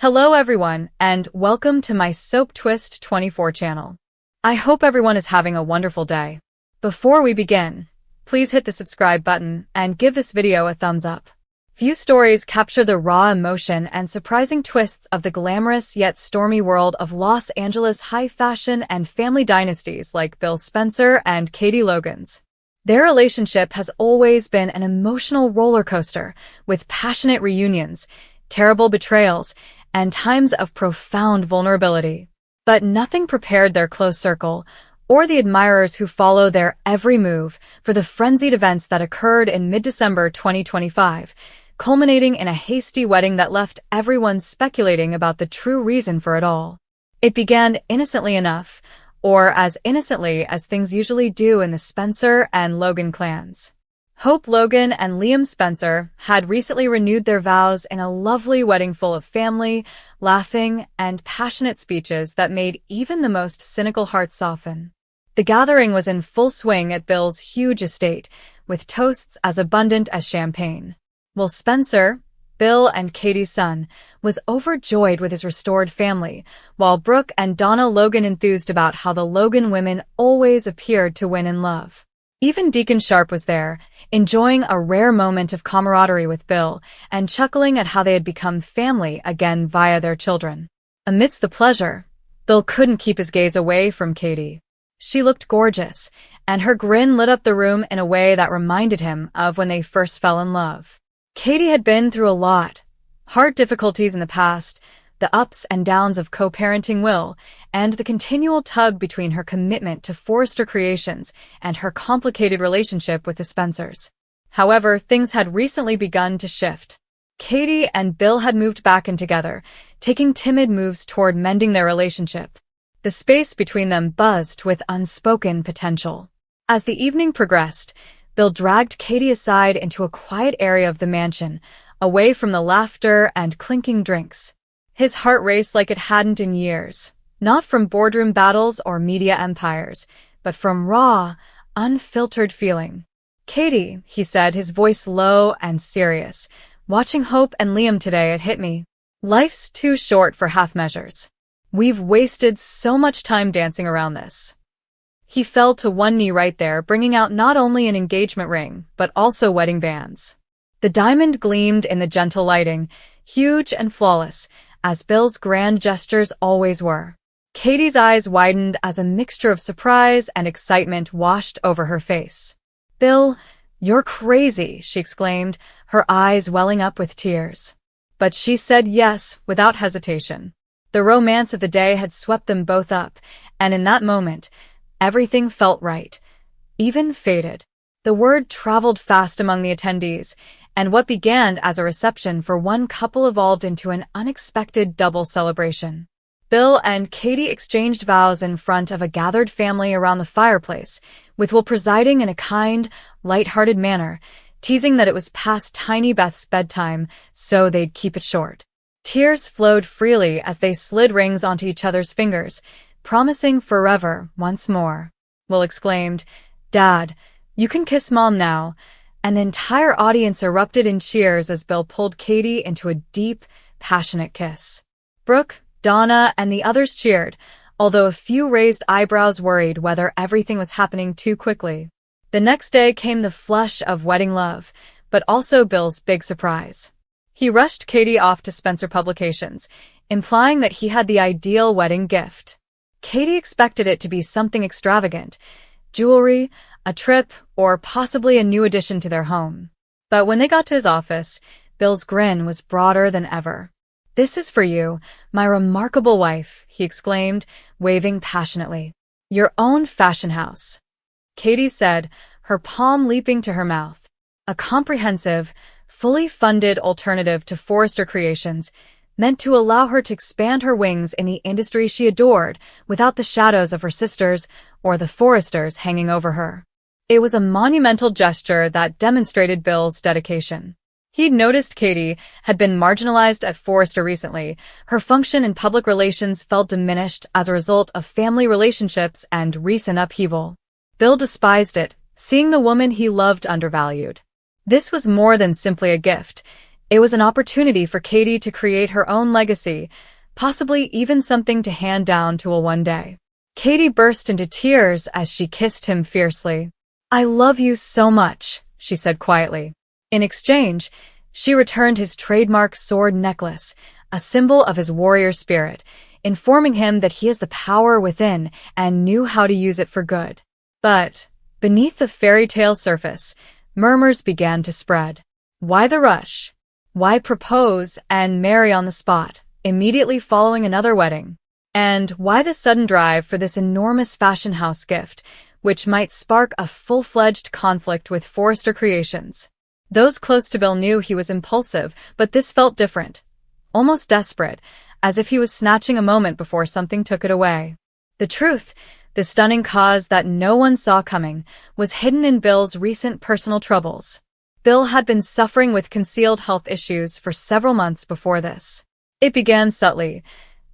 Hello everyone, and welcome to my Soap Twist 24 channel. I hope everyone is having a wonderful day. Before we begin, please hit the subscribe button and give this video a thumbs up. Few stories capture the raw emotion and surprising twists of the glamorous yet stormy world of Los Angeles high fashion and family dynasties like Bill Spencer and Katie Logan's. Their relationship has always been an emotional roller coaster, with passionate reunions, terrible betrayals, and times of profound vulnerability. But nothing prepared their close circle, or the admirers who follow their every move, for the frenzied events that occurred in mid-December 2025, culminating in a hasty wedding that left everyone speculating about the true reason for it all. It began innocently enough, or as innocently as things usually do in the Spencer and Logan clans. Hope Logan and Liam Spencer had recently renewed their vows in a lovely wedding full of family, laughing, and passionate speeches that made even the most cynical hearts soften. The gathering was in full swing at Bill's huge estate, with toasts as abundant as champagne. While Spencer, Bill and Katie's son, was overjoyed with his restored family, while Brooke and Donna Logan enthused about how the Logan women always appeared to win in love. Even Deacon Sharp was there, enjoying a rare moment of camaraderie with Bill and chuckling at how they had become family again via their children. Amidst the pleasure, Bill couldn't keep his gaze away from Katie. She looked gorgeous, and her grin lit up the room in a way that reminded him of when they first fell in love. Katie had been through a lot, hard difficulties in the past, the ups and downs of co-parenting Will, and the continual tug between her commitment to Forrester Creations and her complicated relationship with the Spencers. However, things had recently begun to shift. Katie and Bill had moved back in together, taking timid moves toward mending their relationship. The space between them buzzed with unspoken potential. As the evening progressed, Bill dragged Katie aside into a quiet area of the mansion, away from the laughter and clinking drinks. His heart raced like it hadn't in years, not from boardroom battles or media empires, but from raw, unfiltered feeling. "Katie," he said, his voice low and serious, "watching Hope and Liam today, it hit me. Life's too short for half measures. We've wasted so much time dancing around this." He fell to one knee right there, bringing out not only an engagement ring, but also wedding bands. The diamond gleamed in the gentle lighting, huge and flawless, as Bill's grand gestures always were. Katie's eyes widened as a mixture of surprise and excitement washed over her face. "Bill, you're crazy," she exclaimed, her eyes welling up with tears. But she said yes without hesitation. The romance of the day had swept them both up, and in that moment, everything felt right, even fated. The word traveled fast among the attendees, and what began as a reception for one couple evolved into an unexpected double celebration. Bill and Katie exchanged vows in front of a gathered family around the fireplace, with Will presiding in a kind, light-hearted manner, teasing that it was past Tiny Beth's bedtime, so they'd keep it short. Tears flowed freely as they slid rings onto each other's fingers, promising forever once more. Will exclaimed, "Dad, you can kiss Mom now," and the entire audience erupted in cheers as Bill pulled Katie into a deep, passionate kiss. Brooke, Donna, and the others cheered, although a few raised eyebrows worried whether everything was happening too quickly. The next day came the flush of wedding love, but also Bill's big surprise. He rushed Katie off to Spencer Publications, implying that he had the ideal wedding gift. Katie expected it to be something extravagant, jewelry, a trip, or possibly a new addition to their home. But when they got to his office, Bill's grin was broader than ever. "This is for you, my remarkable wife," he exclaimed, waving passionately. "Your own fashion house," Katie said, her palm leaping to her mouth. A comprehensive, fully funded alternative to Forrester Creations, meant to allow her to expand her wings in the industry she adored without the shadows of her sisters or the Forresters hanging over her. It was a monumental gesture that demonstrated Bill's dedication. He'd noticed Katie had been marginalized at Forrester recently. Her function in public relations felt diminished as a result of family relationships and recent upheaval. Bill despised it, seeing the woman he loved undervalued. This was more than simply a gift. It was an opportunity for Katie to create her own legacy, possibly even something to hand down to Will one day. Katie burst into tears as she kissed him fiercely. "I love you so much," she said quietly. In exchange, she returned his trademark sword necklace, a symbol of his warrior spirit, informing him that he has the power within and knew how to use it for good. But beneath the fairy tale surface, murmurs began to spread. Why the rush? Why propose and marry on the spot, immediately following another wedding? And why the sudden drive for this enormous fashion house gift, which might spark a full-fledged conflict with Forrester Creations? Those close to Bill knew he was impulsive, but this felt different, almost desperate, as if he was snatching a moment before something took it away. The truth, the stunning cause that no one saw coming, was hidden in Bill's recent personal troubles. Bill had been suffering with concealed health issues for several months before this. It began subtly.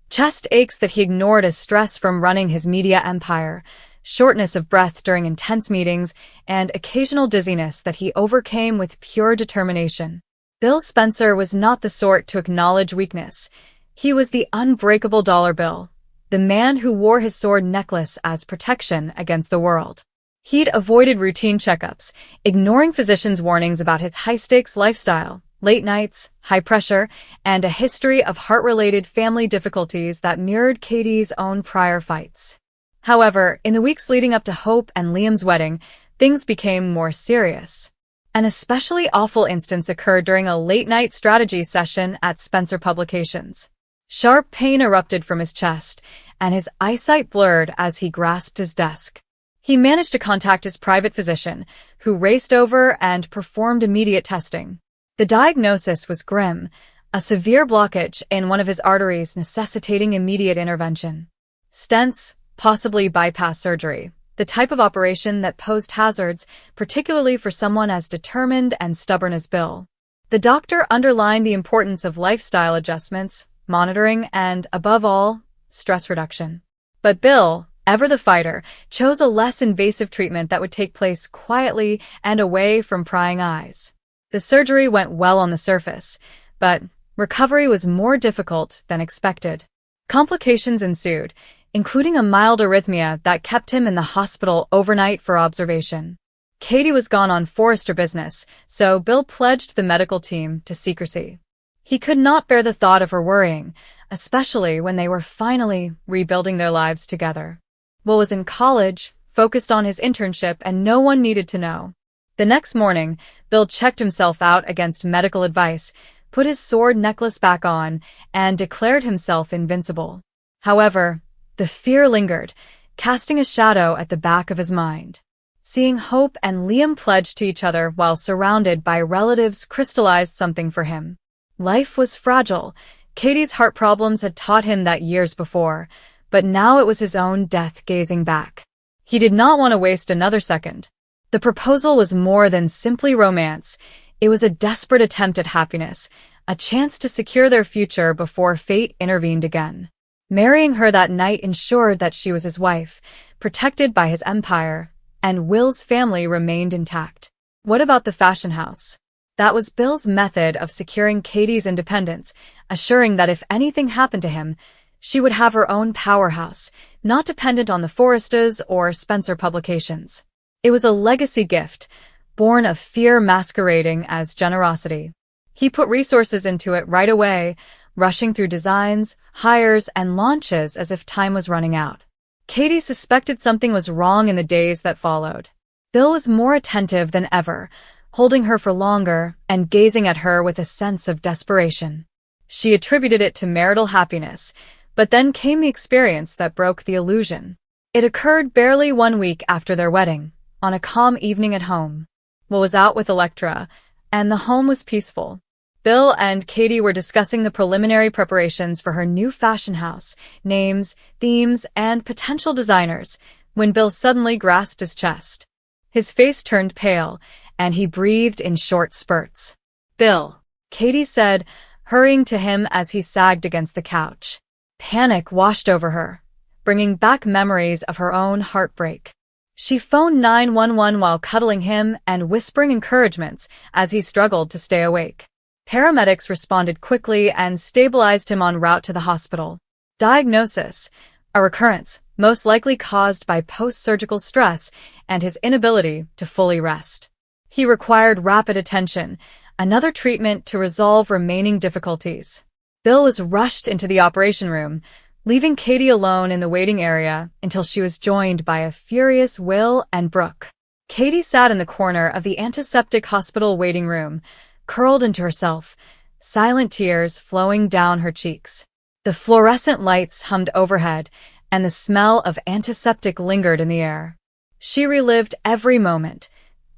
Chest aches that he ignored as stress from running his media empire, shortness of breath during intense meetings, and occasional dizziness that he overcame with pure determination. Bill Spencer was not the sort to acknowledge weakness. He was the unbreakable dollar bill, the man who wore his sword necklace as protection against the world. He'd avoided routine checkups, ignoring physicians' warnings about his high-stakes lifestyle, late nights, high pressure, and a history of heart-related family difficulties that mirrored Katie's own prior fights. However, in the weeks leading up to Hope and Liam's wedding, things became more serious. An especially awful instance occurred during a late-night strategy session at Spencer Publications. Sharp pain erupted from his chest, and his eyesight blurred as he grasped his desk. He managed to contact his private physician, who raced over and performed immediate testing. The diagnosis was grim, a severe blockage in one of his arteries necessitating immediate intervention. Stents, possibly bypass surgery, the type of operation that posed hazards, particularly for someone as determined and stubborn as Bill. The doctor underlined the importance of lifestyle adjustments, monitoring, and, above all, stress reduction. But Bill, ever the fighter, chose a less invasive treatment that would take place quietly and away from prying eyes. The surgery went well on the surface, but recovery was more difficult than expected. Complications ensued, including a mild arrhythmia that kept him in the hospital overnight for observation. Katie was gone on Forrester business, so Bill pledged the medical team to secrecy. He could not bear the thought of her worrying, especially when they were finally rebuilding their lives together. Will was in college, focused on his internship, and no one needed to know. The next morning, Bill checked himself out against medical advice, put his sword necklace back on, and declared himself invincible. However, the fear lingered, casting a shadow at the back of his mind. Seeing Hope and Liam pledged to each other while surrounded by relatives crystallized something for him. Life was fragile. Katie's heart problems had taught him that years before, but now it was his own death gazing back. He did not want to waste another second. The proposal was more than simply romance. It was a desperate attempt at happiness, a chance to secure their future before fate intervened again. Marrying her that night ensured that she was his wife, protected by his empire, and Will's family remained intact. What about the fashion house? That was Bill's method of securing Katie's independence, assuring that if anything happened to him, she would have her own powerhouse, not dependent on the Forresters or Spencer Publications. It was a legacy gift, born of fear masquerading as generosity. He put resources into it right away, rushing through designs, hires, and launches as if time was running out. Katie suspected something was wrong in the days that followed. Bill was more attentive than ever, holding her for longer and gazing at her with a sense of desperation. She attributed it to marital happiness, but then came the experience that broke the illusion. It occurred barely 1 week after their wedding, on a calm evening at home. Will was out with Electra, and the home was peaceful. Bill and Katie were discussing the preliminary preparations for her new fashion house, names, themes, and potential designers, when Bill suddenly grasped his chest. His face turned pale, and he breathed in short spurts. "Bill," Katie said, hurrying to him as he sagged against the couch. Panic washed over her, bringing back memories of her own heartbreak. She phoned 911 while cuddling him and whispering encouragements as he struggled to stay awake. Paramedics responded quickly and stabilized him en route to the hospital. Diagnosis: a recurrence, most likely caused by post-surgical stress and his inability to fully rest. He required rapid attention, another treatment to resolve remaining difficulties. Bill was rushed into the operation room, leaving Katie alone in the waiting area until she was joined by a furious Will and Brooke. Katie sat in the corner of the antiseptic hospital waiting room, curled into herself, silent tears flowing down her cheeks. The fluorescent lights hummed overhead, and the smell of antiseptic lingered in the air. She relived every moment: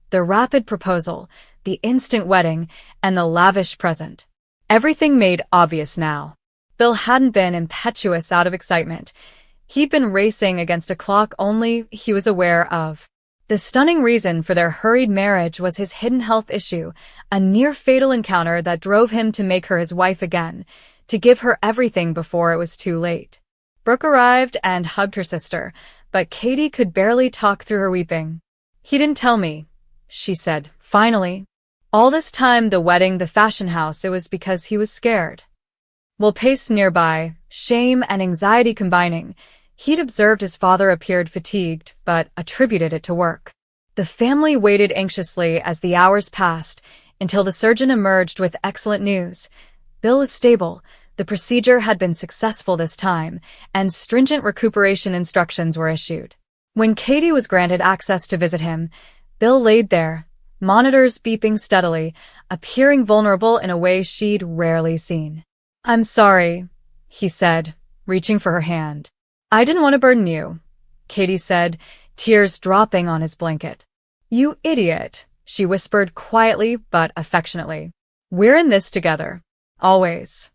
the rapid proposal, the instant wedding, and the lavish present. Everything made obvious now. Bill hadn't been impetuous out of excitement. He'd been racing against a clock only he was aware of. The stunning reason for their hurried marriage was his hidden health issue, a near-fatal encounter that drove him to make her his wife again, to give her everything before it was too late. Brooke arrived and hugged her sister, but Katie could barely talk through her weeping. "He didn't tell me," she said, finally. "All this time, the wedding, the fashion house, it was because he was scared." Will paced nearby, shame and anxiety combining. He'd observed his father appeared fatigued, but attributed it to work. The family waited anxiously as the hours passed, until the surgeon emerged with excellent news. Bill was stable, the procedure had been successful this time, and stringent recuperation instructions were issued. When Katie was granted access to visit him, Bill laid there, monitors beeping steadily, appearing vulnerable in a way she'd rarely seen. "I'm sorry," he said, reaching for her hand. "I didn't want to burden you," Katie said, tears dropping on his blanket. "You idiot," she whispered quietly but affectionately. "We're in this together. Always."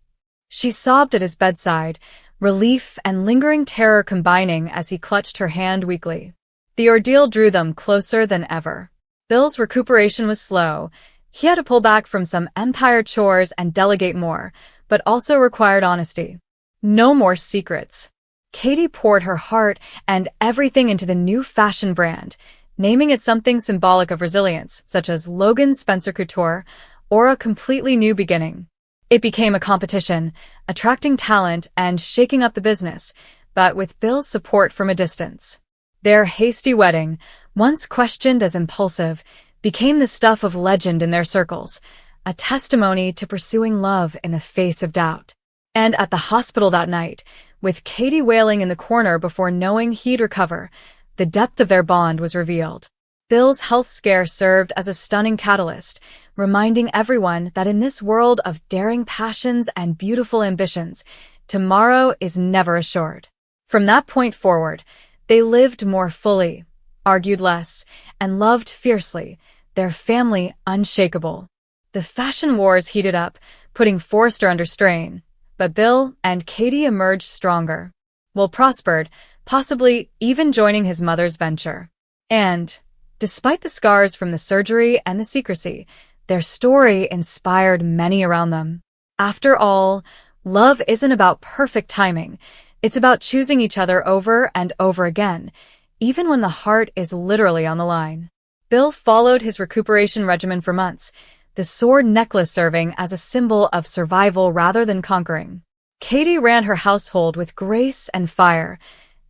She sobbed at his bedside, relief and lingering terror combining as he clutched her hand weakly. The ordeal drew them closer than ever. Bill's recuperation was slow. He had to pull back from some empire chores and delegate more, but also required honesty. No more secrets. Katie poured her heart and everything into the new fashion brand, naming it something symbolic of resilience, such as Logan Spencer Couture, or a completely new beginning. It became a competition, attracting talent and shaking up the business, but with Bill's support from a distance. Their hasty wedding, once questioned as impulsive, became the stuff of legend in their circles, a testimony to pursuing love in the face of doubt. And at the hospital that night, with Katie wailing in the corner before knowing he'd recover, the depth of their bond was revealed. Bill's health scare served as a stunning catalyst, reminding everyone that in this world of daring passions and beautiful ambitions, tomorrow is never assured. From that point forward, they lived more fully, argued less, and loved fiercely, their family unshakable. The fashion wars heated up, putting Forrester under strain, but Bill and Katie emerged stronger. Will prospered, possibly even joining his mother's venture. And, despite the scars from the surgery and the secrecy, their story inspired many around them. After all, love isn't about perfect timing. It's about choosing each other over and over again, even when the heart is literally on the line. Bill followed his recuperation regimen for months, the sword necklace serving as a symbol of survival rather than conquering. Katie ran her household with grace and fire,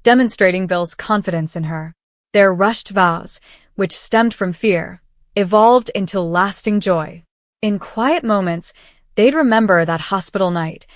demonstrating Bill's confidence in her. Their rushed vows, which stemmed from fear, evolved into lasting joy. In quiet moments, they'd remember that hospital night,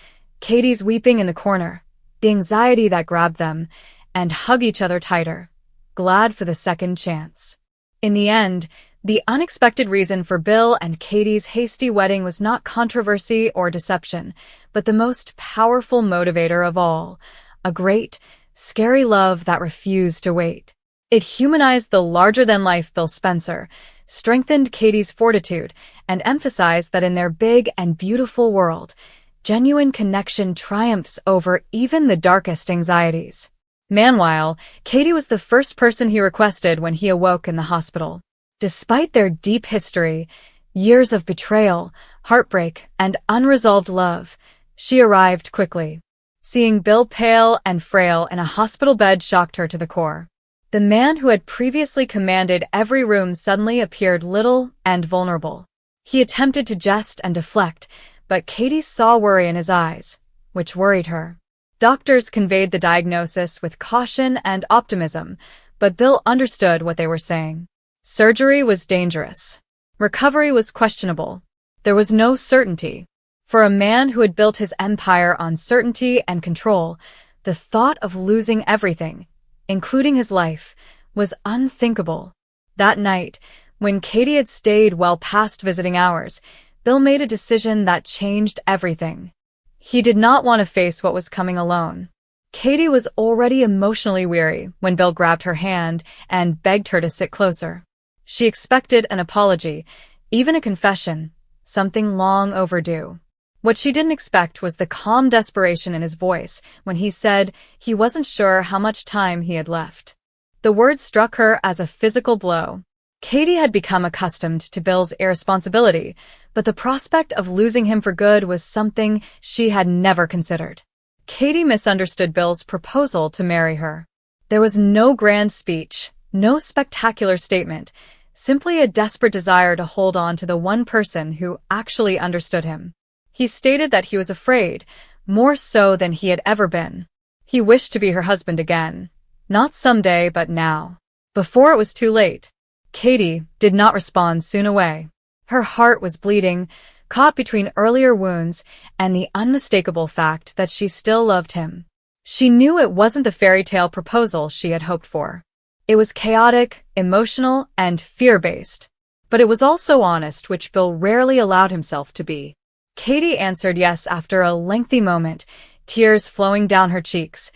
Katie's weeping in the corner, the anxiety that grabbed them, and hug each other tighter, glad for the second chance. In the end, the unexpected reason for Bill and Katie's hasty wedding was not controversy or deception, but the most powerful motivator of all, a great, scary love that refused to wait. It humanized the larger-than-life Bill Spencer, strengthened Katie's fortitude, and emphasized that in their big and beautiful world, genuine connection triumphs over even the darkest anxieties. Meanwhile, Katie was the first person he requested when he awoke in the hospital. Despite their deep history, years of betrayal, heartbreak, and unresolved love, she arrived quickly. Seeing Bill pale and frail in a hospital bed shocked her to the core. The man who had previously commanded every room suddenly appeared little and vulnerable. He attempted to jest and deflect, but Katie saw worry in his eyes, which worried her. Doctors conveyed the diagnosis with caution and optimism, but Bill understood what they were saying. Surgery was dangerous. Recovery was questionable. There was no certainty. For a man who had built his empire on certainty and control, the thought of losing everything, including his life, was unthinkable. That night, when Katie had stayed well past visiting hours, Bill made a decision that changed everything. He did not want to face what was coming alone. Katie was already emotionally weary when Bill grabbed her hand and begged her to sit closer. She expected an apology, even a confession, something long overdue. What she didn't expect was the calm desperation in his voice when he said he wasn't sure how much time he had left. The words struck her as a physical blow. Katie had become accustomed to Bill's irresponsibility, but the prospect of losing him for good was something she had never considered. Katie misunderstood Bill's proposal to marry her. There was no grand speech, no spectacular statement, simply a desperate desire to hold on to the one person who actually understood him. He stated that he was afraid, more so than he had ever been. He wished to be her husband again, not someday but now. Before it was too late. Katie did not respond soon away. Her heart was bleeding, caught between earlier wounds and the unmistakable fact that she still loved him. She knew it wasn't the fairy tale proposal she had hoped for. It was chaotic, emotional, and fear-based. But it was also honest, which Bill rarely allowed himself to be. Katie answered yes after a lengthy moment, tears flowing down her cheeks,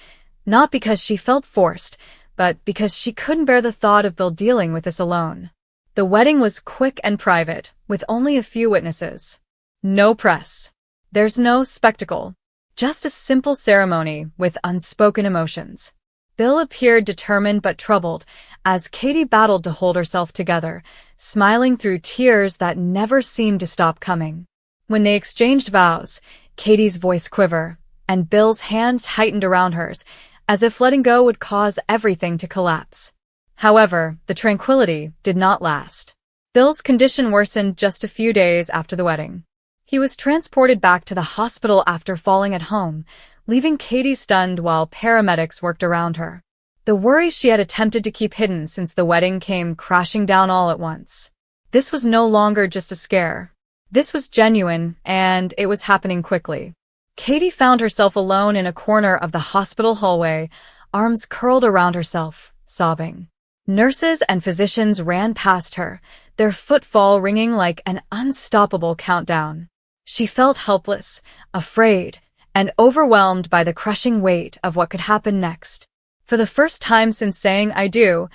not because she felt forced, but because she couldn't bear the thought of Bill dealing with this alone. The wedding was quick and private, with only a few witnesses. No press. There's no spectacle. Just a simple ceremony with unspoken emotions. Bill appeared determined but troubled as Katie battled to hold herself together, smiling through tears that never seemed to stop coming. When they exchanged vows, Katie's voice quivered, and Bill's hand tightened around hers, as if letting go would cause everything to collapse. However, the tranquility did not last. Bill's condition worsened just a few days after the wedding. He was transported back to the hospital after falling at home, leaving Katie stunned while paramedics worked around her. The worry she had attempted to keep hidden since the wedding came crashing down all at once. This was no longer just a scare. This was genuine, and it was happening quickly. Katie found herself alone in a corner of the hospital hallway, arms curled around herself, sobbing. Nurses and physicians ran past her, their footfall ringing like an unstoppable countdown. She felt helpless, afraid, and overwhelmed by the crushing weight of what could happen next. For the first time since saying "I do,"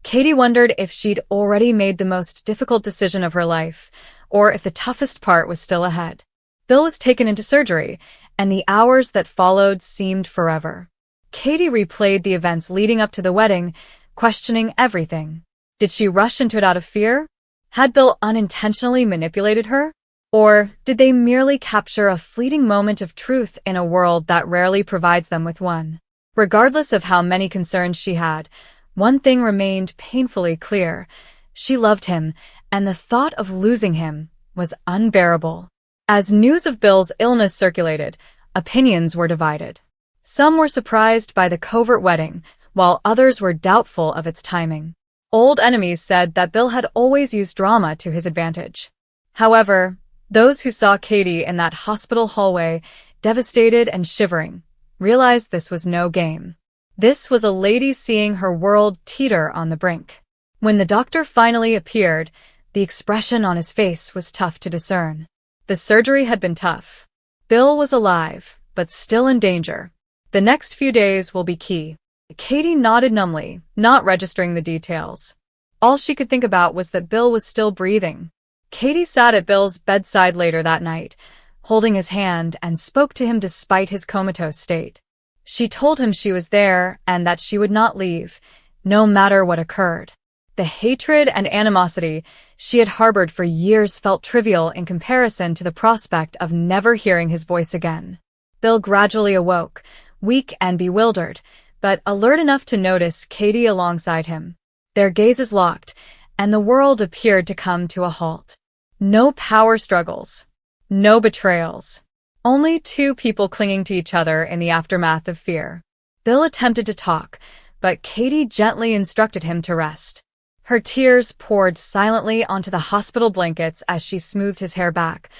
Katie wondered if she'd already made the most difficult decision of her life, or if the toughest part was still ahead. Bill was taken into surgery, and the hours that followed seemed forever. Katie replayed the events leading up to the wedding, questioning everything. Did she rush into it out of fear? Had Bill unintentionally manipulated her? Or did they merely capture a fleeting moment of truth in a world that rarely provides them with one? Regardless of how many concerns she had, one thing remained painfully clear. She loved him, and the thought of losing him was unbearable. As news of Bill's illness circulated, opinions were divided. Some were surprised by the covert wedding, while others were doubtful of its timing. Old enemies said that Bill had always used drama to his advantage. However, those who saw Katie in that hospital hallway, devastated and shivering, realized this was no game. This was a lady seeing her world teeter on the brink. When the doctor finally appeared, the expression on his face was tough to discern. The surgery had been tough. Bill was alive, but still in danger. The next few days will be key. Katie nodded numbly, not registering the details. All she could think about was that Bill was still breathing. Katie sat at Bill's bedside later that night, holding his hand, and spoke to him despite his comatose state. She told him she was there and that she would not leave, no matter what occurred. The hatred and animosity she had harbored for years felt trivial in comparison to the prospect of never hearing his voice again. Bill gradually awoke, weak and bewildered, but alert enough to notice Katie alongside him. Their gazes locked, and the world appeared to come to a halt. No power struggles. No betrayals. Only two people clinging to each other in the aftermath of fear. Bill attempted to talk, but Katie gently instructed him to rest. Her tears poured silently onto the hospital blankets as she smoothed his hair back,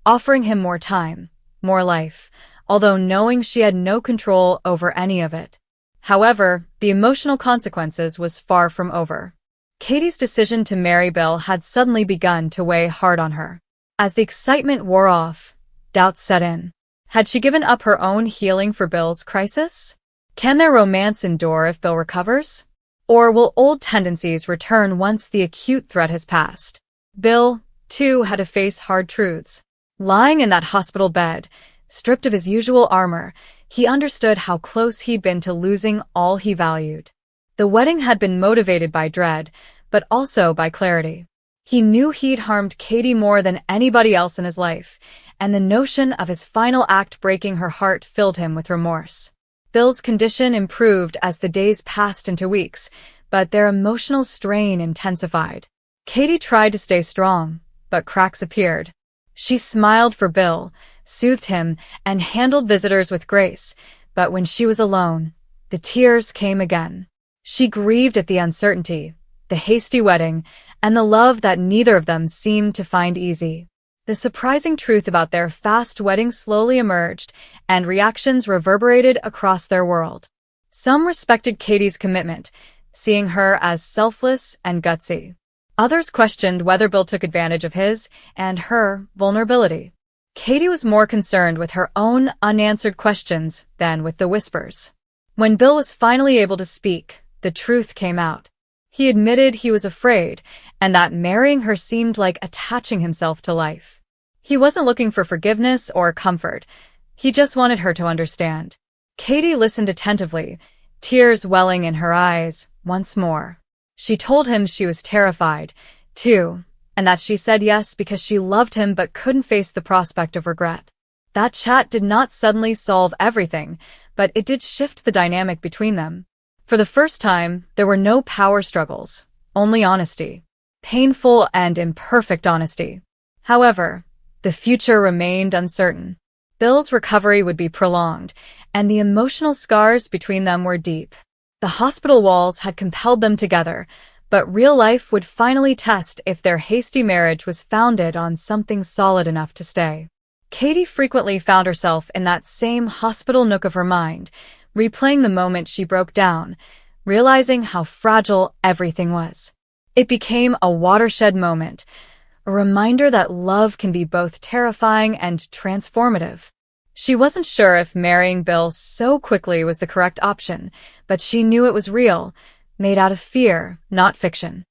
offering him more time, more life, although knowing she had no control over any of it. However, the emotional consequences was far from over. Katie's decision to marry Bill had suddenly begun to weigh hard on her. As the excitement wore off, doubts set in. Had she given up her own healing for Bill's crisis? Can their romance endure if Bill recovers? Or will old tendencies return once the acute threat has passed? Bill, too, had to face hard truths. Lying in that hospital bed, stripped of his usual armor, he understood how close he'd been to losing all he valued. The wedding had been motivated by dread, but also by clarity. He knew he'd harmed Katie more than anybody else in his life, and the notion of his final act breaking her heart filled him with remorse. Bill's condition improved as the days passed into weeks, but their emotional strain intensified. Katie tried to stay strong, but cracks appeared. She smiled for Bill, soothed him, and handled visitors with grace, but when she was alone, the tears came again. She grieved at the uncertainty, the hasty wedding, and the love that neither of them seemed to find easy. The surprising truth about their fast wedding slowly emerged, and reactions reverberated across their world. Some respected Katie's commitment, seeing her as selfless and gutsy. Others questioned whether Bill took advantage of his and her vulnerability. Katie was more concerned with her own unanswered questions than with the whispers. When Bill was finally able to speak, the truth came out. He admitted he was afraid, and that marrying her seemed like attaching himself to life. He wasn't looking for forgiveness or comfort. He just wanted her to understand. Katie listened attentively, tears welling in her eyes once more. She told him she was terrified, too, and that she said yes because she loved him but couldn't face the prospect of regret. That chat did not suddenly solve everything, but it did shift the dynamic between them. For the first time, there were no power struggles, only honesty. Painful and imperfect honesty. However, the future remained uncertain. Bill's recovery would be prolonged, and the emotional scars between them were deep. The hospital walls had compelled them together, but real life would finally test if their hasty marriage was founded on something solid enough to stay. Katie frequently found herself in that same hospital nook of her mind, replaying the moment she broke down, realizing how fragile everything was. It became a watershed moment, a reminder that love can be both terrifying and transformative. She wasn't sure if marrying Bill so quickly was the correct option, but she knew it was real, made out of fear, not fiction.